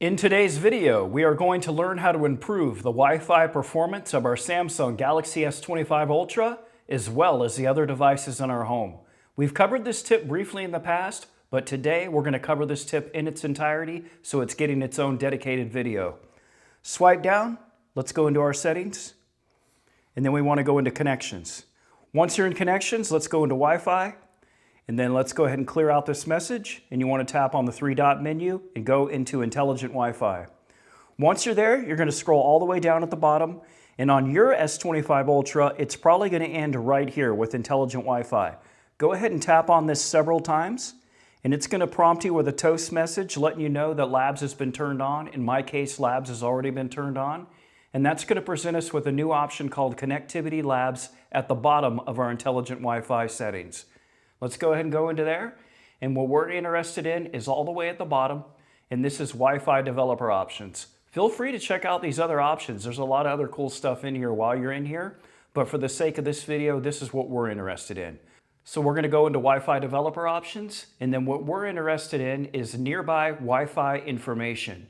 In today's video, we are going to learn how to improve the Wi-Fi performance of our Samsung Galaxy S25 Ultra, as well as the other devices in our home. We've covered this tip briefly in the past, but today we're going to cover this tip in its entirety, so it's getting its own dedicated video. Swipe down, let's go into our settings, and then we want to go into connections. Once you're in connections, let's go into Wi-Fi. And then let's go ahead and clear out this message, and you want to tap on the three-dot menu and go into Intelligent Wi-Fi. Once you're there, you're going to scroll all the way down at the bottom, and on your S25 Ultra, it's probably going to end right here with Intelligent Wi-Fi. Go ahead and tap on this several times, and it's going to prompt you with a toast message letting you know that Labs has been turned on. In my case, Labs has already been turned on, and that's going to present us with a new option called Connectivity Labs at the bottom of our Intelligent Wi-Fi settings. Let's go ahead and go into there, and what we're interested in is all the way at the bottom, and this is Wi-Fi developer options. Feel free to check out these other options. There's a lot of other cool stuff in here while you're in here, but for the sake of this video, this is what we're interested in. So we're going to go into Wi-Fi developer options, and then what we're interested in is nearby Wi-Fi information.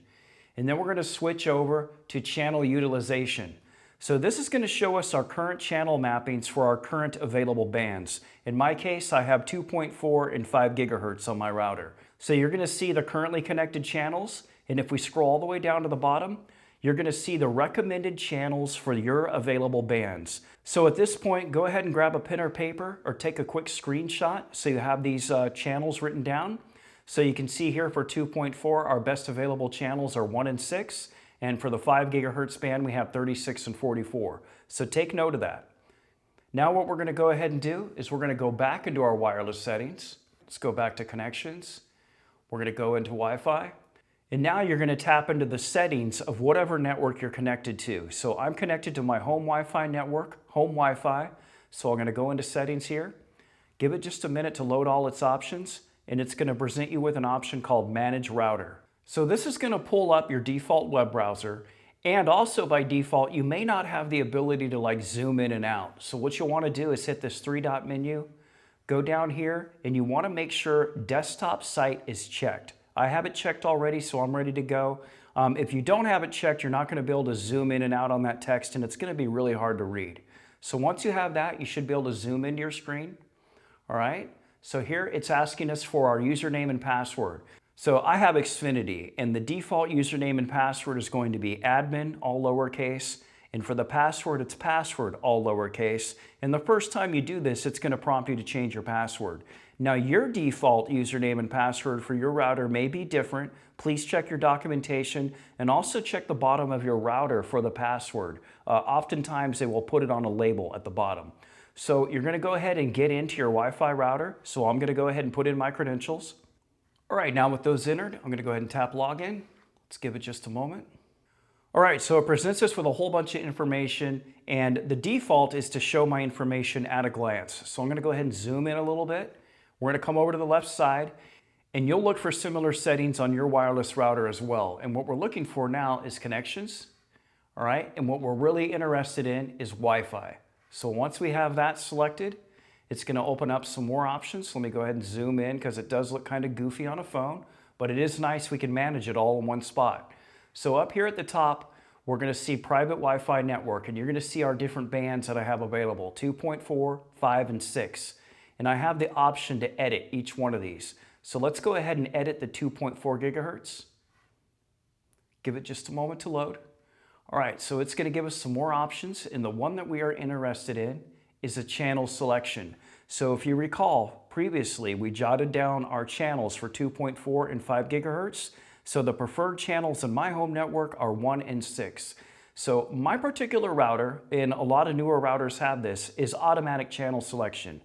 And then we're going to switch over to channel utilization. So this is going to show us our current channel mappings for our current available bands. In my case, I have 2.4 and 5 gigahertz on my router. So you're going to see the currently connected channels, and if we scroll all the way down to the bottom, you're going to see the recommended channels for your available bands. So at this point, go ahead and grab a pen or paper or take a quick screenshot so you have these channels written down. So you can see here for 2.4, our best available channels are 1 and 6. And for the 5 gigahertz band, we have 36 and 44. So take note of that. Now what we're going to go ahead and do is we're going to go back into our wireless settings. Let's go back to connections. We're going to go into Wi-Fi. And now you're going to tap into the settings of whatever network you're connected to. So I'm connected to my home Wi-Fi network, home Wi-Fi. So I'm going to go into settings here. Give it just a minute to load all its options. And it's going to present you with an option called Manage Router. So this is going to pull up your default web browser, and also by default you may not have the ability to zoom in and out. So what you'll want to do is hit this three-dot menu, go down here, and you want to make sure desktop site is checked. I have it checked already, so I'm ready to go. If you don't have it checked, you're not going to be able to zoom in and out on that text, and it's going to be really hard to read. So once you have that, you should be able to zoom into your screen. All right, so here it's asking us for our username and password. So I have Xfinity, and the default username and password is going to be admin, all lowercase, and for the password, it's password, all lowercase. And the first time you do this, it's going to prompt you to change your password. Now your default username and password for your router may be different. Please check your documentation and also check the bottom of your router for the password. Oftentimes they will put it on a label at the bottom. So you're going to go ahead and get into your Wi-Fi router. So I'm going to go ahead and put in my credentials. All right, now with those entered, I'm going to go ahead and tap login. Let's give it just a moment. All right, so it presents us with a whole bunch of information, and the default is to show my information at a glance. So I'm going to go ahead and zoom in a little bit. We're going to come over to the left side, and you'll look for similar settings on your wireless router as well. And what we're looking for now is connections. All right, and what we're really interested in is Wi-Fi. So once we have that selected, it's going to open up some more options. Let me go ahead and zoom in because it does look kind of goofy on a phone, but it is nice we can manage it all in one spot. So up here at the top, we're going to see private Wi-Fi network, and you're going to see our different bands that I have available, 2.4, 5, and 6. And I have the option to edit each one of these. So let's go ahead and edit the 2.4 gigahertz. Give it just a moment to load. All right, so it's going to give us some more options, and the one that we are interested in is a channel selection. So if you recall, previously we jotted down our channels for 2.4 and 5 gigahertz. So the preferred channels in my home network are 1 and 6. So my particular router, and a lot of newer routers have this, is automatic channel selection.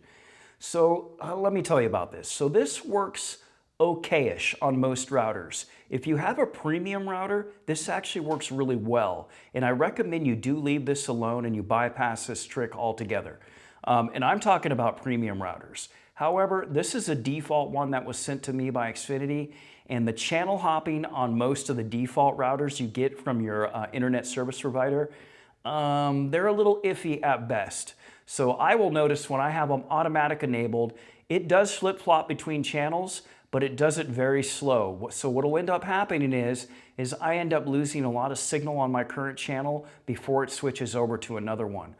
So let me tell you about this. So this works okay-ish on most routers. If you have a premium router, this actually works really well. And I recommend you do leave this alone and you bypass this trick altogether. And I'm talking about premium routers. However, this is a default one that was sent to me by Xfinity, and the channel hopping on most of the default routers you get from your internet service provider, they're a little iffy at best. So I will notice when I have them automatic enabled, it does flip-flop between channels, but it does it very slow. So what will end up happening is I end up losing a lot of signal on my current channel before it switches over to another one.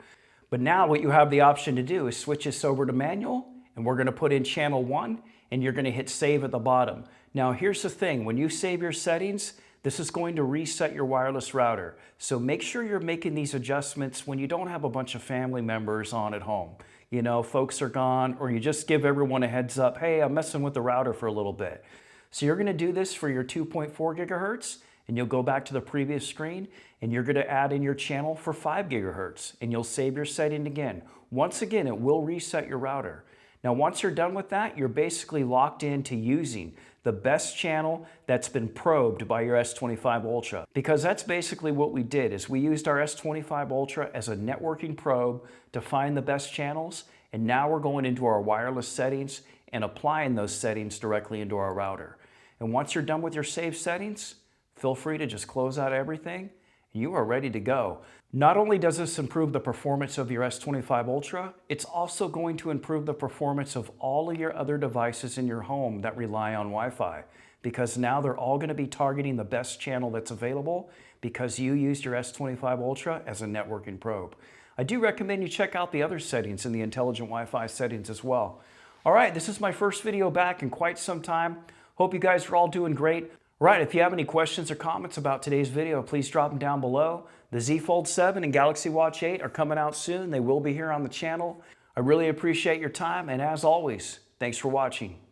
But now what you have the option to do is switch this over to manual, and we're going to put in channel 1, and you're going to hit save at the bottom. Now here's the thing, when you save your settings, this is going to reset your wireless router. So make sure you're making these adjustments when you don't have a bunch of family members on at home. You know, folks are gone, or you just give everyone a heads up, hey, I'm messing with the router for a little bit. So you're going to do this for your 2.4 gigahertz, and you'll go back to the previous screen, and you're going to add in your channel for 5 gigahertz, and you'll save your setting again. Once again, it will reset your router. Now, once you're done with that, you're basically locked into using the best channel that's been probed by your S25 Ultra. Because that's basically what we did, is we used our S25 Ultra as a networking probe to find the best channels, and now we're going into our wireless settings and applying those settings directly into our router. And once you're done with your saved settings, feel free to just close out everything, and you are ready to go. Not only does this improve the performance of your S25 Ultra, it's also going to improve the performance of all of your other devices in your home that rely on Wi-Fi, because now they're all going to be targeting the best channel that's available because you used your S25 Ultra as a networking probe. I do recommend you check out the other settings in the Intelligent Wi-Fi settings as well. All right, this is my first video back in quite some time. Hope you guys are all doing great. Right, if you have any questions or comments about today's video, please drop them down below. The Z Fold 7 and Galaxy Watch 8 are coming out soon. They will be here on the channel. I really appreciate your time, and as always, thanks for watching.